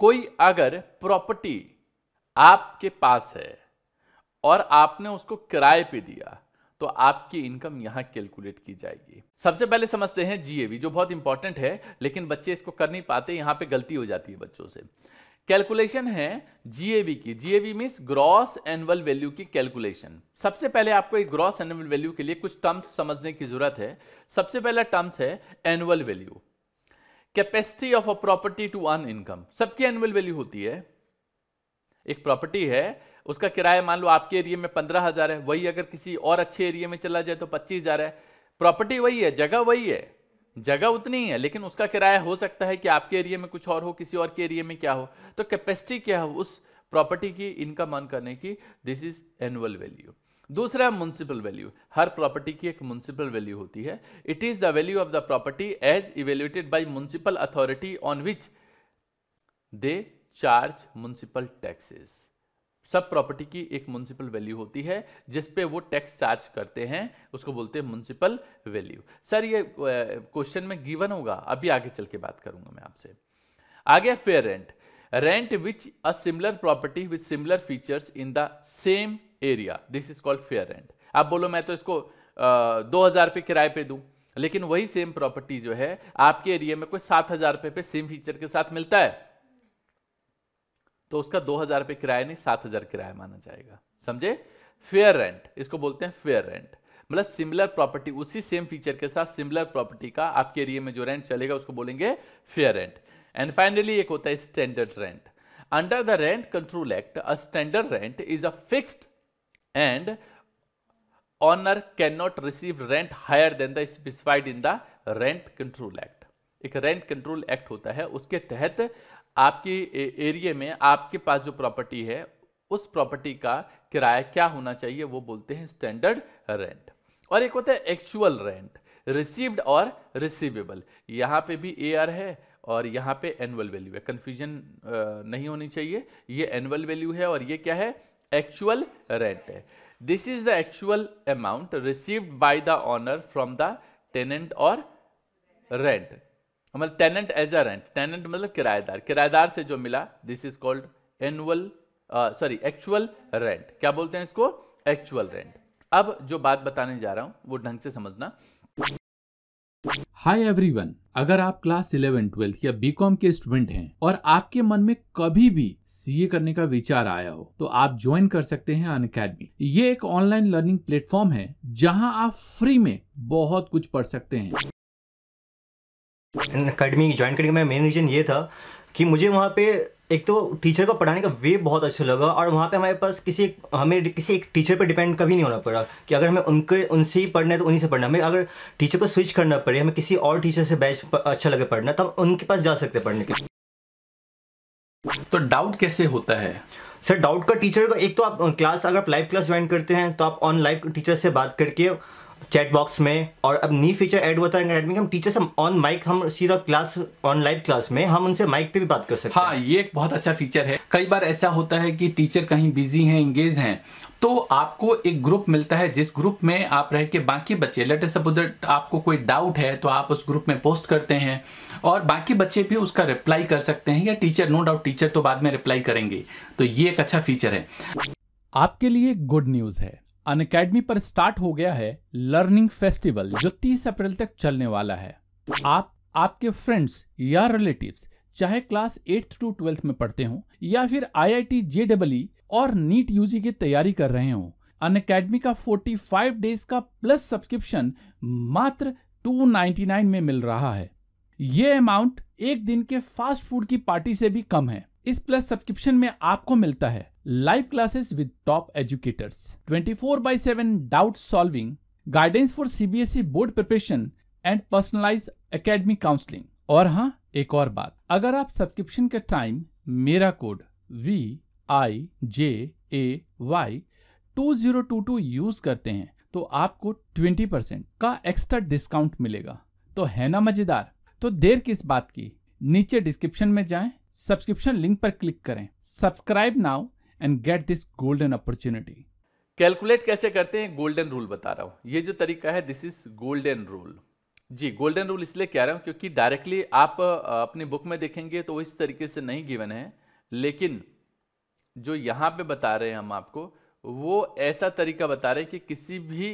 कोई अगर प्रॉपर्टी आपके पास है और आपने उसको किराए पे दिया तो आपकी इनकम यहां कैलकुलेट की जाएगी। सबसे पहले समझते हैं जीएवी, जो बहुत इंपॉर्टेंट है, लेकिन बच्चे इसको कर नहीं पाते, यहां पे गलती हो जाती है बच्चों से। कैलकुलेशन है जीएवी की। GAV means gross annual value की कैलकुलेशन। सबसे पहले आपको एक ग्रॉस एनुअल वैल्यू के लिए कुछ टर्म्स समझने की जरूरत है। सबसे पहला टर्म्स है annual value. Capacity of a property to earn income. सबकी एनुअल वैल्यू होती है। एक प्रॉपर्टी है, उसका किराया मान लो आपके एरिया में 15,000 है, वही अगर किसी और अच्छे एरिया में चला जाए तो 25,000 है। प्रॉपर्टी वही है, जगह वही है, जगह उतनी ही है, लेकिन उसका किराया हो सकता है कि आपके एरिया में कुछ और हो, किसी और के एरिया में क्या हो। तो कैपेसिटी क्या हो उस प्रॉपर्टी की इनकम अर्न करने की, दिस इज एनुअल वैल्यू। दूसरा म्युनिसिपल वैल्यू। हर प्रॉपर्टी की एक म्युनिसिपल वैल्यू होती है। It is the value of the property as evaluated by municipal authority on which they charge municipal taxes. सब प्रॉपर्टी की एक म्युनिसिपल वैल्यू होती है जिस पे वो टैक्स चार्ज करते हैं, उसको बोलते हैं म्युनिसिपल वैल्यू। सर ये क्वेश्चन में गिवन होगा, अभी आगे चल के बात करूंगा मैं आपसे। आगे fair rent. Rent which a similar property with similar features in the same area, this is called fair rent. आप बोलो मैं तो इसको 2,000 रुपये किराए पे दूं, लेकिन वही सेम प्रॉपर्टी जो है आपके एरिया में कोई 7,000 रुपये पे सेम फीचर के साथ मिलता है, तो उसका 2,000 रुपये किराया नहीं 7,000 किराया माना जाएगा। समझे? फेयर रेंट, इसको बोलते हैं फेयर रेंट। मतलब सिमिलर प्रॉपर्टी, उसी सेम फीचर के साथ सिमिलर प्रॉपर्टी का आपके एरिया में जो रेंट चलेगा उसको बोलेंगे फेयर रेंट। एंड फाइनली एक होता है standard rent. Under the rent control act a standard rent is a fixed and owner can not receive rent higher than the specified in the rent control act. एक rent control act होता है, उसके तहत आपकी area में आपके पास जो property है उस प्रॉपर्टी का किराया क्या होना चाहिए वो बोलते हैं स्टैंडर्ड रेंट। और एक होता है एक्चुअल रेंट, रिसीव्ड और रिसीवेबल। यहां पे भी एआर है और यहां पे एनुअल वैल्यू है, कंफ्यूजन नहीं होनी चाहिए। ये एनुअल वैल्यू है और ये क्या है, एक्चुअल रेंट है। This is the actual amount received by the owner from the tenant और रेंट। मतलब tenant as a rent, tenant मतलब किराएदार, किराएदार से जो मिला, this is called annual actual rent. क्या बोलते हैं इसको, एक्चुअल रेंट। अब जो बात बताने जा रहा हूं वो ढंग से समझना। हाय एवरीवन, अगर आप क्लास 11, 12 या बीकॉम के स्टूडेंट हैं और आपके मन में कभी भी सीए करने का विचार आया हो तो आप ज्वाइन कर सकते हैं अनअकैडमी। ये एक ऑनलाइन लर्निंग प्लेटफॉर्म है जहां आप फ्री में बहुत कुछ पढ़ सकते हैं। अनअकैडमी ज्वाइन करने का मेरा मेन रीज़न ये था कि मुझे वहाँ पे एक तो टीचर को पढ़ाने का वे बहुत अच्छा लगा, और वहाँ पे हमारे पास हमें किसी एक टीचर पे डिपेंड कभी नहीं होना पड़ा कि अगर हमें उनसे ही पढ़ना है तो उन्हीं से पढ़ना। हमें अगर टीचर को स्विच करना पड़े, हमें किसी और टीचर से बैच अच्छा लगे पढ़ना, तो हम उनके पास जा सकते हैं पढ़ने के लिए। तो डाउट कैसे होता है सर? डाउट का टीचर का एक तो आप क्लास, अगर आप लाइव क्लास ज्वाइन करते हैं तो आप ऑन लाइव टीचर से बात करके चैट बॉक्स में, और अब न्यू फीचर ऐड हुआ था अनअकैडमी का, हम टीचर से ऑन माइक, हम सीधा क्लास ऑन लाइव क्लास में हम उनसे माइक पे भी बात कर सकते हैं। हाँ, ये एक बहुत अच्छा फीचर है। कई बार ऐसा होता है कि टीचर कहीं बिजी हैं, एंगेज हैं, तो आपको एक ग्रुप मिलता है जिस ग्रुप में आप रह के बाकी बच्चे, लेट अस सपोज दैट आपको कोई डाउट है तो आप उस ग्रुप में पोस्ट करते हैं और बाकी बच्चे भी उसका रिप्लाई कर सकते हैं, या टीचर, नो डाउट टीचर तो बाद में रिप्लाई करेंगे। तो ये एक अच्छा फीचर है। आपके लिए गुड न्यूज है, अनअकैडमी पर स्टार्ट हो गया है लर्निंग फेस्टिवल जो 30 अप्रैल तक चलने वाला है। आप, आपके फ्रेंड्स या रिलेटिव्स चाहे क्लास 8th to 12th में पढ़ते हो या फिर IIT JEE और नीट यूजी की तैयारी कर रहे हो, अनअकैडमी का 45 डेज का प्लस सब्सक्रिप्शन मात्र 299 में मिल रहा है। ये अमाउंट एक दिन के फास्ट फूड की पार्टी से भी कम है। इस प्लस सब्सक्रिप्शन में आपको मिलता है live classes with top educators, 24/7 doubt solving, guidance for CBSE board preparation and personalised academic counselling. और हाँ, एक और बात, अगर आप सब्सक्रिप्शन के टाइम मेरा कोड VIJAY2022 यूज करते हैं तो आपको 20% का एक्स्ट्रा डिस्काउंट मिलेगा। तो है ना मजेदार? तो देर किस बात की, नीचे डिस्क्रिप्शन में जाएं, सब्सक्रिप्शन लिंक पर क्लिक करें, subscribe now and get this golden opportunity. Calculate कैसे करते हैं, गोल्डन रूल बता रहा हूं। ये जो तरीका है, दिस इज गोल्डन रूल। जी, गोल्डन रूल इसलिए कह रहा हूं क्योंकि डायरेक्टली आप अपनी बुक में देखेंगे तो इस तरीके से नहीं गिवन है, लेकिन जो यहां पे बता रहे हैं हम आपको, वो ऐसा तरीका बता रहे हैं कि किसी भी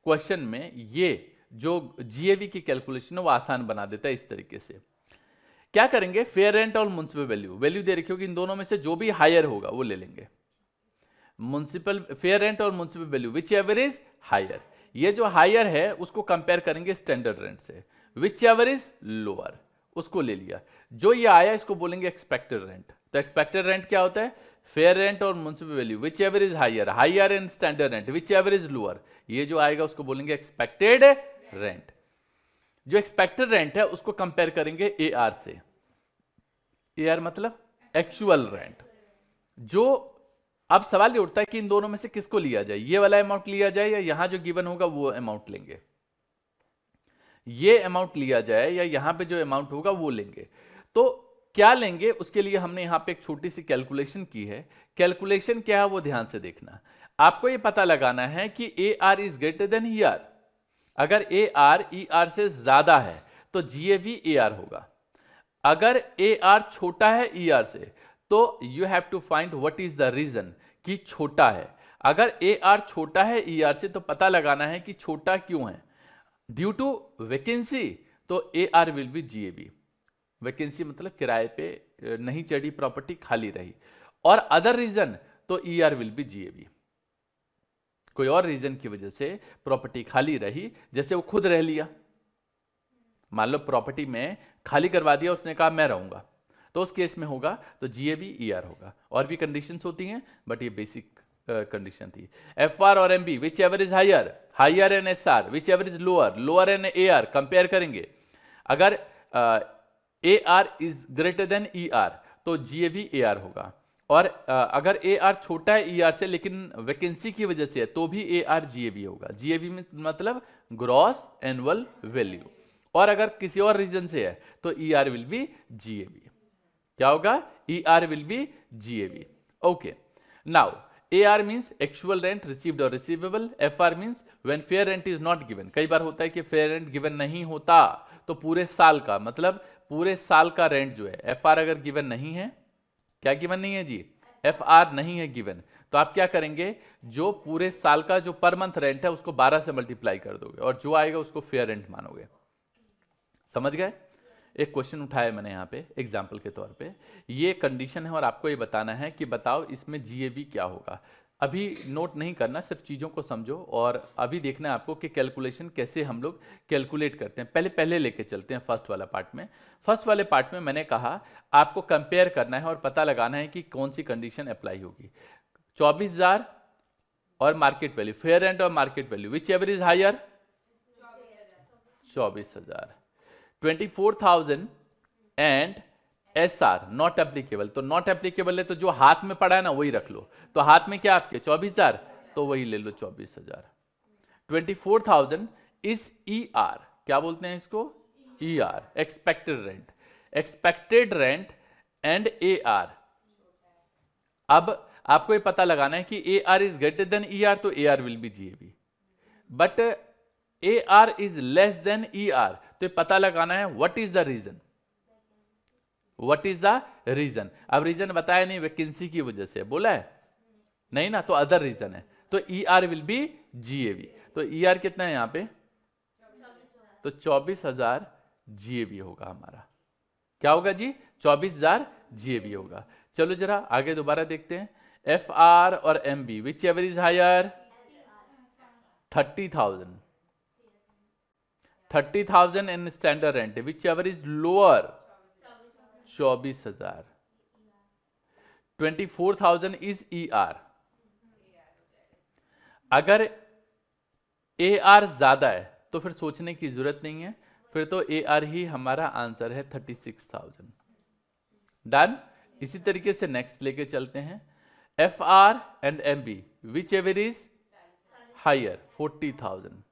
क्वेश्चन में ये जो जीएवी की कैलकुलेशन है वो आसान बना देता है। इस तरीके से क्या करेंगे, फेयर रेंट और म्युनिसिपल वैल्यू दे रखी होगी, इन दोनों में से जो भी हायर होगा वो ले लेंगे। म्युनिसिपल फेयर रेंट और municipal value whichever is higher, ये जो हायर है उसको कंपेयर करेंगे स्टैंडर्ड रेंट से, विच एवर इज लोअर उसको ले लिया। जो ये आया इसको बोलेंगे एक्सपेक्टेड रेंट। तो एक्सपेक्टेड रेंट क्या होता है, फेयर रेंट और municipal value whichever is higher, higher and standard rent whichever is lower, ये जो आएगा उसको बोलेंगे एक्सपेक्टेड रेंट। जो एक्सपेक्टेड रेंट है उसको कंपेयर करेंगे एआर से। एआर मतलब एक्चुअल रेंट। जो अब सवाल ये उठता है कि इन दोनों में से किसको लिया जाए, ये वाला अमाउंट लिया जाए या यहां जो गिवन होगा वो अमाउंट लेंगे, ये अमाउंट लिया जाए या यहां पे जो अमाउंट होगा वो लेंगे। तो क्या लेंगे उसके लिए हमने यहां पे एक छोटी सी कैलकुलेशन की है। कैलकुलेशन क्या है वो ध्यान से देखना। आपको ये पता लगाना है कि A R is greater than E R. अगर ए आर ई आर से ज्यादा है तो जीएवी ए आर होगा। अगर ए आर छोटा है ई आर से तो you have to find what is the reason कि छोटा है। अगर ए आर छोटा है ई आर से तो पता लगाना है कि छोटा क्यों है। ड्यू टू वैकेंसी तो A R will be GAB. Vacancy मतलब किराए पे नहीं चढ़ी प्रॉपर्टी, खाली रही। और अदर रीजन तो E R will be GAB. कोई और रीजन की वजह से प्रॉपर्टी खाली रही, जैसे वो खुद रह लिया, मान लो प्रॉपर्टी में खाली करवा दिया, उसने कहा मैं रहूंगा, तो उस केस में होगा तो जीएबी ईआर होगा। और भी कंडीशंस होती हैं बट ये बेसिक कंडीशन थी। एफ आर और MB whichever is higher, higher N S R whichever is lower, lower N A R compare करेंगे। अगर A R is greater than E R तो GAB A R होगा। और अगर A are छोटा है ई R से लेकिन वैकेंसी की वजह से है तो भी ए आर जीएबी होगा। जीएबी में मतलब ग्रॉस एनुअल वैल्यू। और अगर किसी और रीजन से है तो E R will be GAV. क्या होगा, E R will be GAV. Okay, now A R means actual rent received और receivable. F R means when fair rent is not given. कई बार होता है कि फेयर रेंट गिवन नहीं होता तो पूरे साल का, मतलब पूरे साल का रेंट जो है। एफ आर अगर गिवन नहीं है, क्या गिवन नहीं है जी, एफ आर नहीं है गिवन, तो आप क्या करेंगे, जो पूरे साल का जो पर मंथ रेंट है उसको 12 से मल्टीप्लाई कर दोगे और जो आएगा उसको फेयर रेंट मानोगे। समझ गए। एक क्वेश्चन उठाया मैंने यहाँ पे एग्जाम्पल के तौर पे, ये कंडीशन है और आपको ये बताना है कि बताओ इसमें जीएबी क्या होगा। अभी नोट नहीं करना, सिर्फ चीज़ों को समझो और अभी देखना है आपको कि कैलकुलेशन कैसे हम लोग कैलकुलेट करते हैं। पहले लेके चलते हैं फर्स्ट वाला पार्ट में। फर्स्ट वाले पार्ट में मैंने कहा आपको कंपेयर करना है और पता लगाना है कि कौन सी कंडीशन अप्लाई होगी। 24,000 और मार्केट वैल्यू, फेयर रेंट और market value whichever is higher, 24,000। 24,000 and S R not applicable. तो नॉट एप्लीकेबल है तो जो हाथ में पड़ा है ना वही रख लो। तो हाथ में क्या आपके 24,000, तो वही ले लो 24,000। 24,000 इज ई आर, क्या बोलते हैं इसको, E R, expected rent. Expected rent and A R. अब आपको ये पता लगाना है कि A R is greater than E R तो A R will be GAV, but A R is less than E R तो ये पता लगाना है what is the reason, what is the reason. अब रीजन बताया नहीं, वैकेंसी की वजह से बोला है नहीं ना, तो अदर रीजन है तो E R will be GAB. तो ई आर कितना है यहाँ पे, तो 24,000 जीएबी होगा हमारा। क्या होगा जी, 24,000 जीएबी होगा। चलो जरा आगे दोबारा देखते हैं। एफ आर और M V whichever is higher, 30,000। 30,000 and standard rent whichever is lower, 24,000। 24,000 is E R. अगर ए आर ज्यादा है तो फिर सोचने की जरूरत नहीं है, फिर तो ए आर ही हमारा आंसर है 36,000। डन। इसी तरीके से नेक्स्ट लेके चलते हैं। F R and M V whichever is higher, 40,000।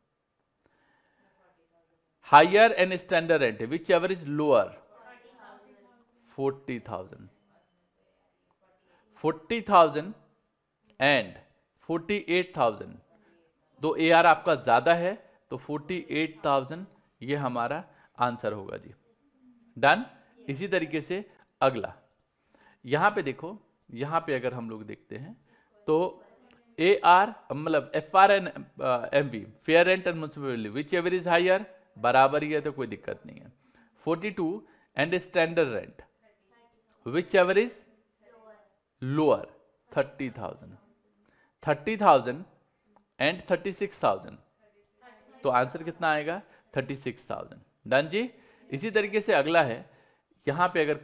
Higher and standard rent whichever is lower, 40,000। 40,000 and 48,000, तो ए आर आपका ज्यादा है तो 48,000 ये हमारा आंसर होगा जी। डन। इसी तरीके से अगला, यहां पे देखो, यहां पे अगर हम लोग देखते हैं तो AR मतलब FR and MV, fair rent and municipal value, whichever is higher, बराबर ही है तो कोई दिक्कत नहीं है। 42 and standard rent, whichever is lower, 30,000, 30,000 and 36,000, तो आंसर कितना आएगा 36,000। डन जी। इसी तरीके से अगला है, यहां पे अगर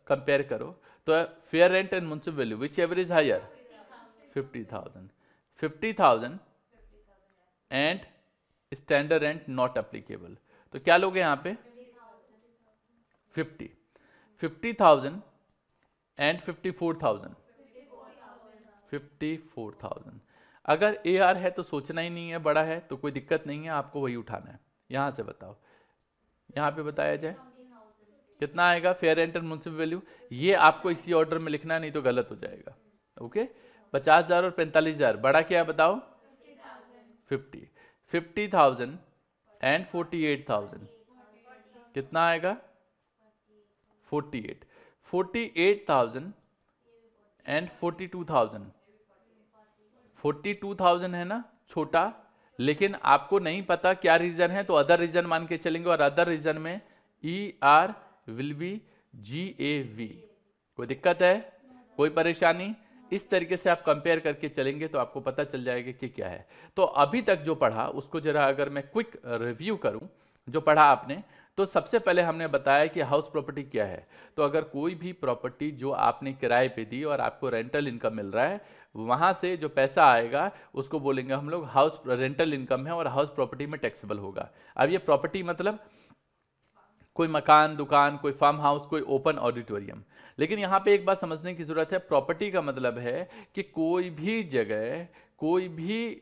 कंपेयर करो तो fair rent and municipal value, whichever is higher, 50,000, 50,000 and standard rent not applicable, तो क्या लोगे यहां पे 50,000 एंड 54,000, 54,000। अगर AR है तो सोचना ही नहीं है, बड़ा है तो कोई दिक्कत नहीं है, आपको वही उठाना है। यहां से बताओ, यहां पे बताया जाए कितना आएगा fair rent and municipal value, ये आपको इसी ऑर्डर में लिखना, नहीं तो गलत हो जाएगा। ओके, 50,000 और 45,000, बड़ा क्या है बताओ 50, 50,000 एंड 48,000, कितना आएगा 48, 48,000 एंड 42,000, 42,000 है ना छोटा, लेकिन आपको नहीं पता क्या रीजन है तो अदर रीजन मान के चलेंगे, और अदर रीजन में ER विल बी GAV। कोई दिक्कत है, कोई परेशानी? इस तरीके से आप कंपेयर करके चलेंगे तो आपको पता चल जाएगा कि क्या है। तो अभी तक जो पढ़ा उसको जरा अगर मैं क्विक रिव्यू करूं, जो पढ़ा आपने, तो सबसे पहले हमने बताया कि हाउस प्रॉपर्टी क्या है। तो अगर कोई भी प्रॉपर्टी जो आपने किराए पे दी और आपको रेंटल इनकम मिल रहा है, वहां से जो पैसा आएगा उसको बोलेंगे हम लोग हाउस रेंटल इनकम है, और हाउस प्रॉपर्टी में टैक्सेबल होगा। अब ये प्रॉपर्टी मतलब कोई मकान, दुकान, कोई फार्म हाउस, कोई ओपन ऑडिटोरियम। लेकिन यहाँ पे एक बात समझने की जरूरत है, प्रॉपर्टी का मतलब है कि कोई भी जगह, कोई भी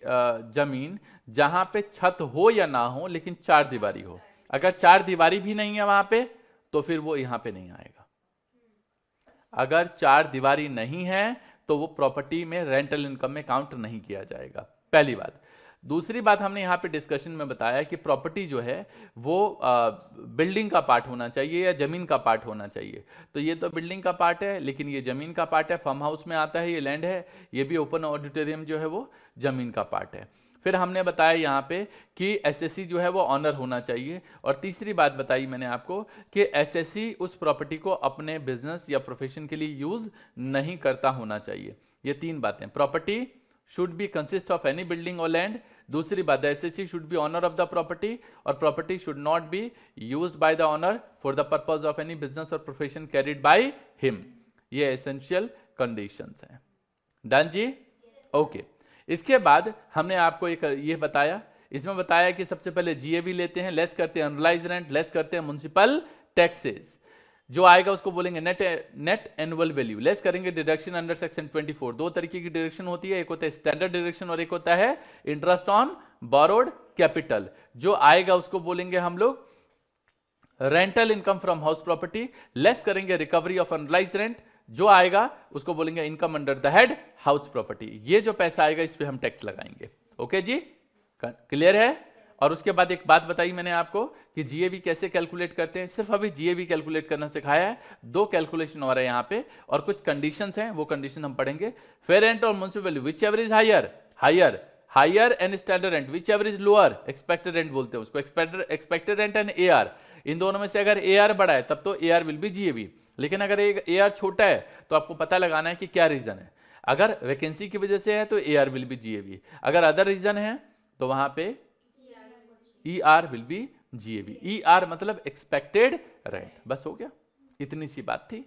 जमीन जहां पे छत हो या ना हो लेकिन चार दीवारी हो। अगर चार दीवारी भी नहीं है वहां पे तो फिर वो यहां पे नहीं आएगा। अगर चार दीवारी नहीं है तो वो प्रॉपर्टी में रेंटल इनकम में काउंट नहीं किया जाएगा, पहली बात। दूसरी बात हमने यहाँ पे डिस्कशन में बताया कि प्रॉपर्टी जो है वो बिल्डिंग का पार्ट होना चाहिए या जमीन का पार्ट होना चाहिए। तो ये तो बिल्डिंग का पार्ट है, लेकिन ये जमीन का पार्ट है, फार्म हाउस में आता है, ये लैंड है। ये भी ओपन ऑडिटोरियम जो है वो जमीन का पार्ट है। फिर हमने बताया यहाँ पे कि एसएससी जो है वो ऑनर होना चाहिए। और तीसरी बात बताई मैंने आपको कि एसएससी उस प्रॉपर्टी को अपने बिजनेस या प्रोफेशन के लिए यूज नहीं करता होना चाहिए। ये तीन बातें, property should be consist of any building or land। दूसरी बात, SSC should be owner of the property, और property should not be used by the owner for the purpose of any business or profession carried by him। ये essential conditions हैं। Done जी? Okay. इसके बाद हमने आपको एक ये बताया, इसमें बताया कि सबसे पहले GAV लेते हैं, लेस करते हैं अनलाइज रेंट, लेस करते हैं म्युनिसिपल टैक्सेस, जो आएगा उसको बोलेंगे नेट एनुअल वैल्यू, लेस करेंगे डिडक्शन अंडर सेक्शन 24। दो तरीके की डिडक्शन होती है, एक होता है स्टैंडर्ड डिडक्शन और एक होता है इंटरेस्ट ऑन बोरोड कैपिटल। जो आएगा उसको बोलेंगे हम लोग rental income from house property, less करेंगे रिकवरी ऑफ अनलाइज्ड रेंट, जो आएगा उसको बोलेंगे income under the head house property. ये जो पैसा आएगा इस पे हम टैक्स लगाएंगे। ओके जी, क्लियर है? और उसके बाद एक बात बताई मैंने आपको कि GAV कैसे कैलकुलेट करते हैं, सिर्फ अभी GAV कैलकुलेट करना सिखाया है। दो कैलकुलेशन हो रहा है यहाँ पे और कुछ कंडीशंस हैं, वो कंडीशन हम पढ़ेंगे। फेयर रेंट और municipal value, whichever is higher and standard rent, whichever is lower, expected rent बोलते हैं उसको, एक्सपेक्टेड रेंट एंड AR। इन दोनों में से अगर AR बड़ा है तब तो AR विल बी GAV, लेकिन अगर AR छोटा है तो आपको पता लगाना है कि क्या रीजन है। अगर वैकेंसी की वजह से है तो AR विल बी GAV, अगर अदर रीजन है तो वहां पे ER will be GAV। ER मतलब एक्सपेक्टेड रेंट। बस हो गया, इतनी सी बात थी।